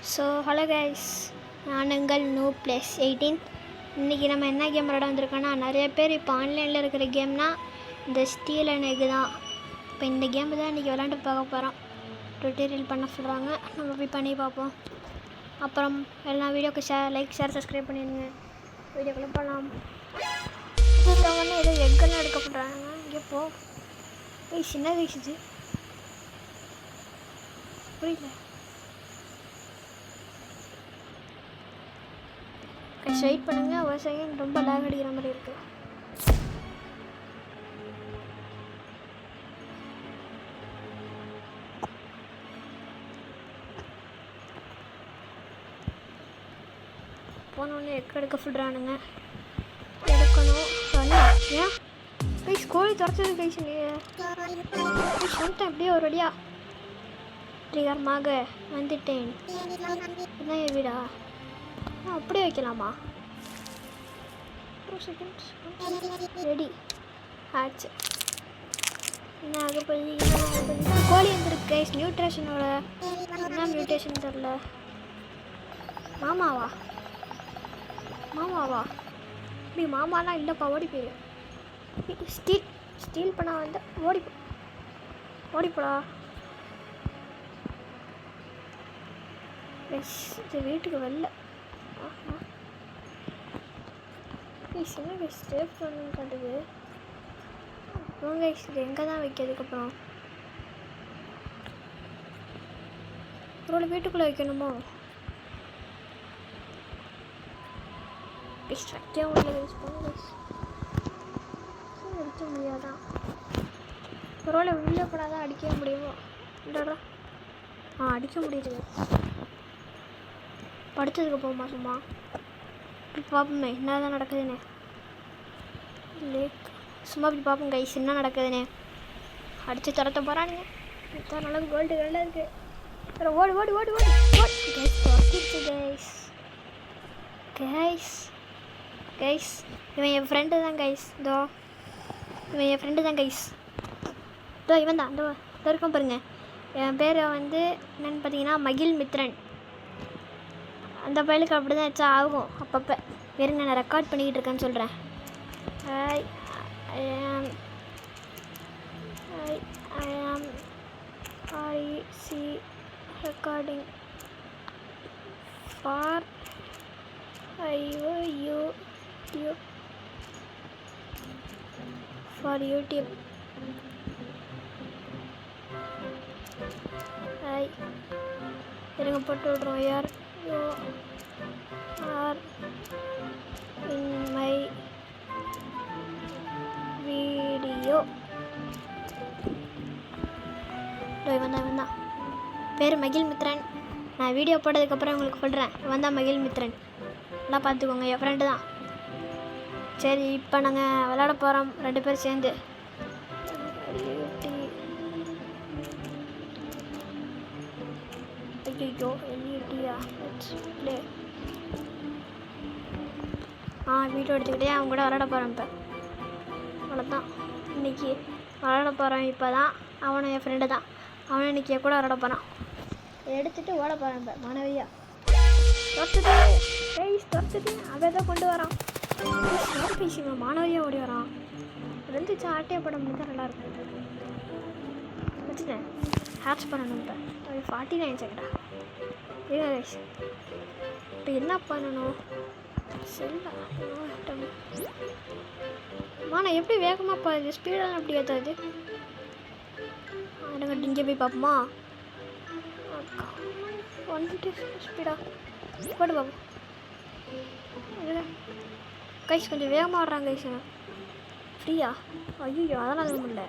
So hello guys, நான் உங்கள் NoobPlays18. இன்றைக்கி நம்ம என்ன கேம் விளாட வந்திருக்கோன்னா, நிறைய பேர் இப்போ ஆன்லைனில் இருக்கிற கேம்னால் இந்த ஸ்டீல் அண்ட் எக் தான். இப்போ இந்த கேம் தான் இன்றைக்கி விளாண்டு பார்க்க போகிறோம். டுட்டோரியல் பண்ண சொல்கிறாங்க, நம்ம போய் பண்ணி பார்ப்போம். அப்புறம் எல்லா வீடியோக்கு லைக் ஷேர் சப்ஸ்கிரைப் பண்ணிடுங்க. வீடியோக்குள்ளே போகலாம். ஒன்று ஏதோ எக்கெல்லாம் எடுக்க போடுறாங்க. இங்கே போ சின்ன வயசுது புரியல. வெயிட் பண்ணுங்க, ஒரு செகண்ட். ரொம்ப லேக் அடிக்கிற மாதிரி இருக்கு. போனோடனே எடுக்க சொல்கிறானுங்க. எடுக்கணும். ஏன் கைஸ் கோழி துரத்துறது கைஸ் சொல்லிட்டேன். எப்படியோ ஒரு வழியா ட்ரிகரமாக வந்துட்டேன். இதுதான் என் வீடா? அப்படியே வைக்கலாமா? 2 seconds ரெடி ஆச்சு. என்ன ஆக போய் கோழி வந்துருக்கு கைஸ். நியூட்ரிஷனோட என்ன மியூட்டேஷன் தெரில. மாமாவா இப்படி மாமாலாம் இல்லைப்பா, ஓடி போயிரு. ஸ்டீல் பண்ண வந்து ஓடிப்போடா. இது வீட்டுக்கு வரல. சின்ன கைஸ் ஸ்டேப் பண்ணணும்னு காட்டுது. அப்புறம் கைஸ் இது எங்கே தான் வைக்கிறதுக்கப்புறம் ஒரு வீட்டுக்குள்ளே வைக்கணுமோ? வைக்க முடியாதான். பரவாயில்ல, உள்ளே போனாதான் அடிக்க முடியுமோ? இல்லைடா, அடிக்க முடியுது. படுத்ததுக்கு போகுமா? சும்மா பார்ப்போமே என்ன தான் நடக்குதுன்னு. சும்மா அப்படி பார்ப்போம் கைஸ் என்ன நடக்குதுன்னு. அடித்து துரத்த போகிறானுங்க. இப்போ நல்லா கோல்டு கலரில் இருக்குது. ஓடு கைஸ் துரத்திடுச்சு கைஸ். இவன் என் ஃப்ரெண்டு தான் கைஸ். இவன் என் ஃப்ரெண்டு தான் கைஸ். இவன் தான் இருக்கும் பாருங்க. என் பேர் வந்து என்னென்னு பார்த்தீங்கன்னா மகிழ் மித்ரன். அந்த பையலுக்கு அப்படி தான் வச்சா ஆகும் அப்பப்போ. வெறுங்க, நான் ரெக்கார்ட் பண்ணிக்கிட்டு இருக்கேன்னு சொல்கிறேன். I am recording for YouTube. இருங்க போட்டு விட்ருவோம். யார் you are in my video. இவன் தான் பேர் மகிழ் மித்ரன். நான் வீடியோ போட்டதுக்கப்புறம் உங்களுக்கு சொல்கிறேன். இவன் தான் மகிழ் மித்ரன். நல்லா பார்த்துக்கோங்க, என் ஃப்ரெண்டு தான். சரி, இப்போ நாங்கள் விளாட போகிறோம் 2 பேர் சேர்ந்து. வீடியோ எடுத்துக்கிட்டே அவங்க கூட விளாட போகிறேன். இப்போ அவ்வளோதான். இன்றைக்கி விளாட போகிறேன். இப்போ தான் அவனும் என் ஃப்ரெண்டு தான். அவனும் இன்றைக்கி கூட விளாட போகிறான். எடுத்துகிட்டு ஓட போகிறேன். இப்போ மாணவியா துரத்துட்டு அவன் தான் கொண்டு வரான். பேசிங்க மாணவியாக ஓடி வரான். இருந்துச்சு ஆட்டையை படம் மட்டும் தான் நல்லாயிருக்கும். வச்சுட்டேன். ஹேட்ச் பண்ணணும். இப்போ 49 செகண்டா இருங்க கைஸ். இப்போ என்ன பண்ணணும்? நான் எப்படி வேகமாக போகுது? ஸ்பீடெல்லாம் எப்படி ஏற்றாது? எனக்கு இங்கே போய் பார்ப்போமா? வந்துட்டு ஸ்பீடா போட்டு பார்ப்போம். கைஸ் கொஞ்சம் வேகமாக ஆடுறாங்க கைஸ். ஃப்ரீயா? ஐயோ, அதெல்லாம் அது முடியல.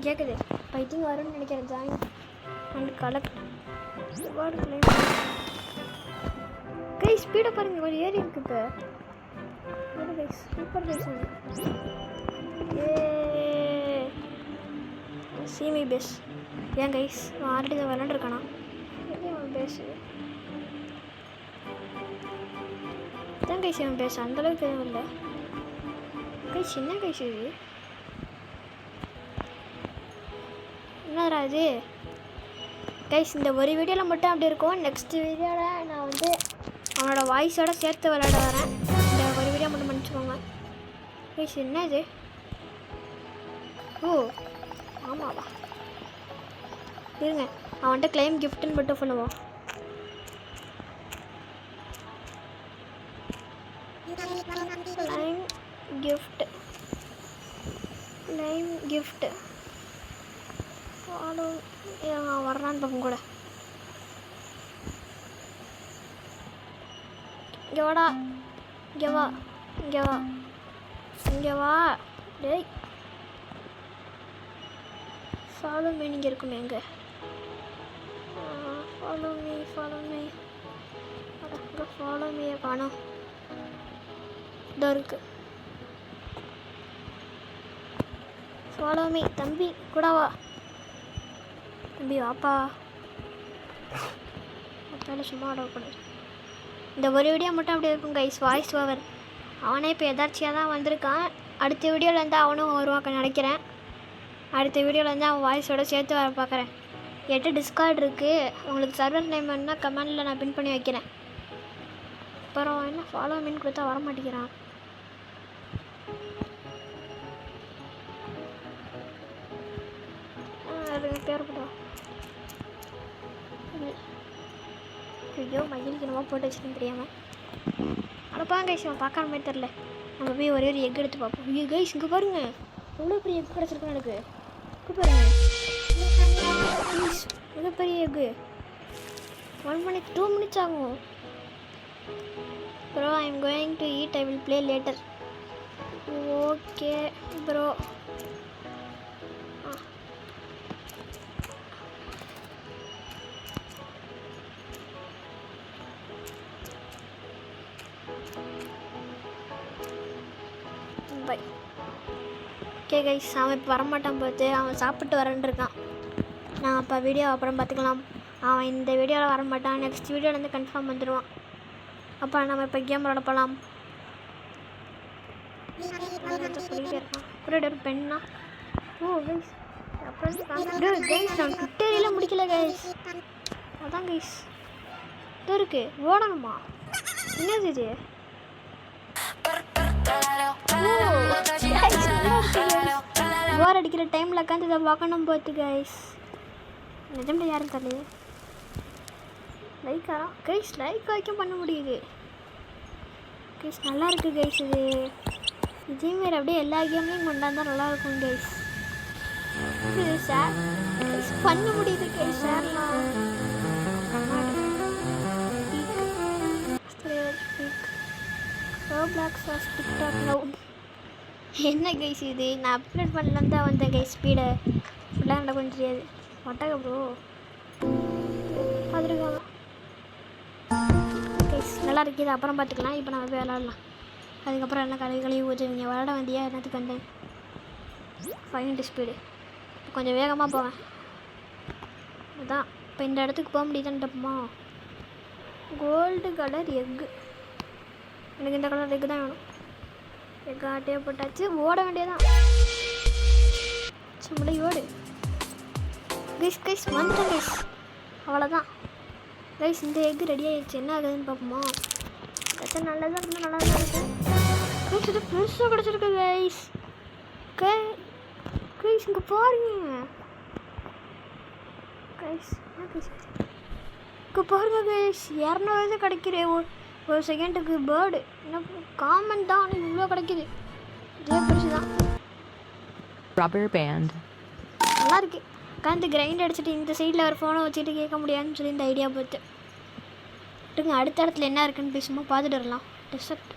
கேட்குது. பைத்தியம் வரும்னு நினைக்கிறேன். Join and collect reward claim. Guys ஸ்பீடை பாருங்க, கொஞ்சம் ஏறி இருக்கு. இப்போ கைஸ் சூப்பர் கைஸ். சிமி பேஸ். ஏன் கைஸ் அவன் ஆல்ரெடி தான் விளாண்டுருக்கானா? அவன் பேசு தான் கைஸ். அவன் பேச அந்தளவுக்கு எதுவும் இல்லை கைஸ். என்ன கைஸ் இது? என்னடா இது? கைஸ் இந்த ஒரு வீடியோவில் மட்டும் அப்படி இருக்கும். நெக்ஸ்ட் வீடியோவில் நான் வந்து அவனோட வாய்ஸோட சேர்த்து விளையாட வரேன். இந்த ஒரு வீடியோ மட்டும் மன்னிச்சுக்கோங்க கைஸ். என்ன இது? ஓ ஆமாவா, இருங்க அவன்கிட்ட கிளைம் கிஃப்ட்டுன்னு மட்டும் சொல்லுவோம். கிளைம் கிஃப்ட் ஃபாலோ வர்றான்னு பார்க்கும் கூட. இங்கே வாடா, இங்கே வா, இங்கே வா, இங்கே வா. டேய் ஃபாலோ மீ, நீங்கள் இருக்குமே எங்கே? ஃபாலோ மீ அங்கே ஃபாலோ மீயை காணோம். இதோ இருக்கு. Follow me. தம்பி கூட வா, தம்பி வாப்பா. மற்ற சும்மா விடக்கூடாது. இந்த ஒரு வீடியோ மட்டும் அப்படி இருக்கும் கைஸ், வாய்ஸ் ஓவர். அவனே இப்போ எதாச்சியாக தான் வந்திருக்கான். அடுத்த வீடியோவிலேருந்து அவனும் வருவாக்க நினைக்கிறேன். அடுத்த வீடியோவிலேருந்து அவன் வாய்ஸோட சேர்த்து வர பார்க்குறேன். 8 டிஸ்கார்ட் இருக்குது. உங்களுக்கு சர்வர் நேம் வேணுன்னா கமெண்டில் நான் பின் பண்ணி வைக்கிறேன். அப்புறம் என்ன ஃபாலோ மீன் கொடுத்தா வர மாட்டேங்கிறான். பேர் போட்டா ஐயோ மகிழ்ச்சி என்னமோ போட்டு வச்சுன்னு தெரியாமல் அனுப்பாங்க கைஸ். அவன் பார்க்காத மாதிரி தெரில. நம்ம போய் ஒரே ஒரு எக் எடுத்து பார்ப்போம். ஐயோ கைஸ் இங்கே பாருங்க, எவ்வளோ பெரிய எக் கிடச்சிருக்கோம் எனக்கு. இங்கே பாருங்க மிகப்பெரிய எக்கு. 1 minute 2 minutes ஆகும். Bro I am going to eat, I will play later. Okay bro. Bye. Okay guys, அவன் இப்போ வரமாட்டான் பார்த்து, அவன் சாப்பிட்டு வரேன்னு இருக்கான். நான் அப்போ வீடியோ அப்புறம் பார்த்துக்கலாம். அவன் இந்த வீடியோவில் வரமாட்டான், நெக்ஸ்ட் வீடியோலேருந்து கன்ஃபார்ம் வந்துடுவான். அப்போ நம்ம இப்போ கேம் விளாட போகலாம். சொல்லிகிட்டே இருக்கான். அப்புறம் ஒரு பெண்ணா. ஓ கைஸ் அப்புறம் கைஸ் நான் ட்விட்டரியில் முடிக்கல கைஸ். அதான் கைஸ் இது இருக்கு, ஓடணுமா? என்னது இது? போர் அடிக்கிற டைமில் உட்காந்து இதை பார்க்கணும் பார்த்து கைஸ். நிஜம்ல யாரும் தரலையே. லைக்கா கைஸ், லைக் வைக்க பண்ண முடியுது கைஸ். நல்லா இருக்கு கைஸ். இதேமாரி அப்படியே எல்லா கேம்லையும் கொண்டாந்தால் நல்லாயிருக்கும் கைஸ். இது ஷேர் கைஸ் பண்ண முடியுது கைஸ். ஷேர்லாம் டிக்டாக் லவ். என்ன கைஸ் இது? நான் அப்லோட் பண்ணலாம் தான் வந்தேன் கைஸ். ஸ்பீடை ஃபுல்லாக எனக்கு கொஞ்சம் தெரியாது. ஒட்டாக ப்ரோ பார்த்துருக்காங்க கைஸ். நல்லா இருக்குது, அப்புறம் பார்த்துக்கலாம். இப்போ நம்ம போய் விளாட்லாம். அதுக்கப்புறம் என்ன கழுவி ஊற்று. நீங்கள் விளாட வந்தியா? என்னத்துக்கு வந்தேன்? 5 ஸ்பீடு. கொஞ்சம் வேகமாக போவேன். அதுதான் இப்போ இந்த இடத்துக்கு போக முடியுதுன்றப்பமா. Gold colour egg. எனக்கு இந்த கலர் எக்கு தான் வேணும். எக்கு ஆட்டையே போட்டாச்சு. ஓட வேண்டியதான். சும்மா ஓடு கைஸ். கைஸ் வந்துட்டேன் கைஸ். அவ்வளோதான் கைஸ். இந்த எக்கு ரெடி ஆகிடுச்சு. என்ன ஆகுதுன்னு பார்ப்போமா? எத்தனை நல்லதாக இருந்தால் நல்லா தான் இருக்கும் கைஸ். இது பெருசாக கிடச்சிருக்கு கைஸ். கைஸ் இங்கே பாருங்க கைஸ். என்ன கைஸ் இங்கே பாருங்க கைஸ். 200 கிடைக்கிறேன் ஒரு செகண்டுக்கு. பேர்டு என்ன காமன் தான், ஆனால் இவ்வளோ கிடைக்குது. இதே பெருசு தான். ரப்பர் பேண்ட் நல்லா இருக்கு. உட்காந்து கிரைண்ட் அடிச்சுட்டு இந்த சைடில் ஒரு ஃபோனை வச்சுட்டு கேட்க முடியாதுன்னு சொல்லி இந்த ஐடியா பார்த்து அடுத்த இடத்துல என்ன இருக்குன்னு போய் சும்மா பார்த்துட்டு வரலாம். டெசர்ட்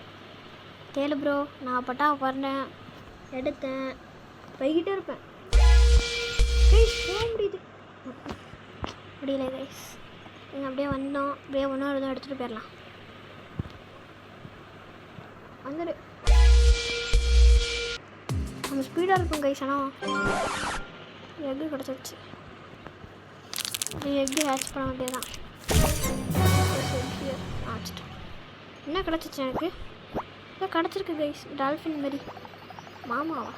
கேளு ப்ரோ. நான் பட்டா பண்ணேன், எடுத்தேன், போய்கிட்டே இருப்பேன் கைஸ். போக முடியுது முடியல கைஸ். நீங்கள் அப்படியே வந்தோம். அப்படியே ஒன்றும் எதுவும் எடுத்துகிட்டு போயிடலாம். வந்துடு. நம்ம ஸ்பீடாக இருக்கும் கைஸ். ஆனால் எக்கு கிடச்சிருச்சு. எக்கு ஹேட்ச் பண்ண வேண்டியதான். ஆச்சிட்டேன். என்ன கிடச்சிச்சு எனக்கு? இதை கிடச்சிருக்கு கைஸ். டால்ஃபின் மாரி. மாமாவா?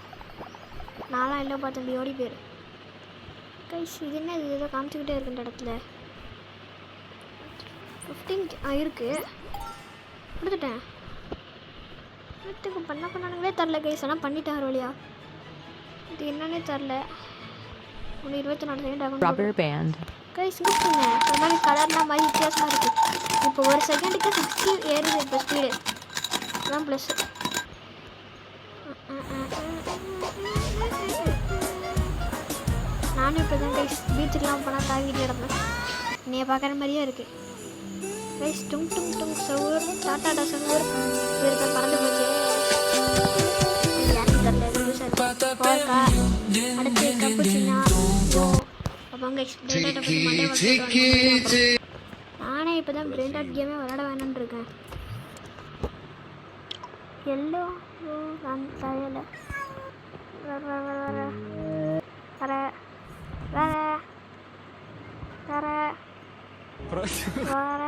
நான்லாம் இல்லை பார்த்தேன். ஓடி போயிரு கைஸ் இது என்ன இது ஏதோ காமிச்சிக்கிட்டே இருக்கு இந்த இடத்துல 15 இருக்கு கொடுத்துட்டேன். வீட்டுக்கு பண்ணானுங்களே தரல கைஸ். ஆனால் பண்ணிட்டேன் ஒரு வழியா. இது என்னன்னே தரல. ஒன்று 24 செகண்ட் ஆகும். Rubber band. கைஸ் கொடுத்துங்க. ஒரு மாதிரி கலர்லாம் மாதிரி வித்தியாசமாக இருக்குது. இப்போ ஒரு செகண்டுக்கு 60 ஏறுது இப்போ ஸ்பீடு. அதான் ப்ளஸ். நானும் இப்போ தான் கைஸ் பீச்சுக்கெலாம் போனால் தாங்கிட்டு கிடப்பேன். என்னைய பார்க்குற மாதிரியே இருக்குது கைஸ். டும் டும் டும் சவுர் டாட்டா சவுர் இருக்க பறந்து போச்சு. யாருக்கு தரல போர்க்கா அடுத்து கப்புச்சினா அப்போங்க நானே இப்போ தான் பிரெயின் டாட் கேமே விளையாட வேணும்னு இருக்கேன். எல்லோ தரையில் வர வர வர வர வர வர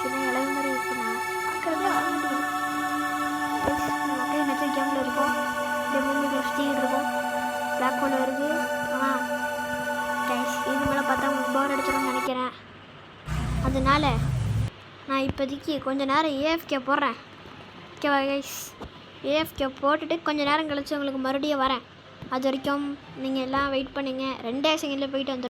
இளவு மாதிரி இருக்குண்ணா பார்க்குறதே வர மாட்டேங்குது. நிறைய கேமில் இருக்கும். இந்த மூவியில் சுற்றிக்கிட்டு இருக்கும். பிளாக் ஹோல் வருது. கைஸ் இது மேலே பார்த்தா உங்களுக்கு போர் அடிச்சிடும்னு நினைக்கிறேன். அதனால நான் இப்போதைக்கு கொஞ்ச நேரம் ஏஎஃப்கே போடுறேன். ஓகேவா கைஸ்? ஏஎஃப்கே போட்டுட்டு கொஞ்சம் நேரம் கழிச்சு உங்களுக்கு மறுபடியும் வரேன். அது வரைக்கும் நீங்கள் எல்லாம் வெயிட் பண்ணுங்கள். 2 செகண்டில் போயிட்டு வந்துடுறேன்.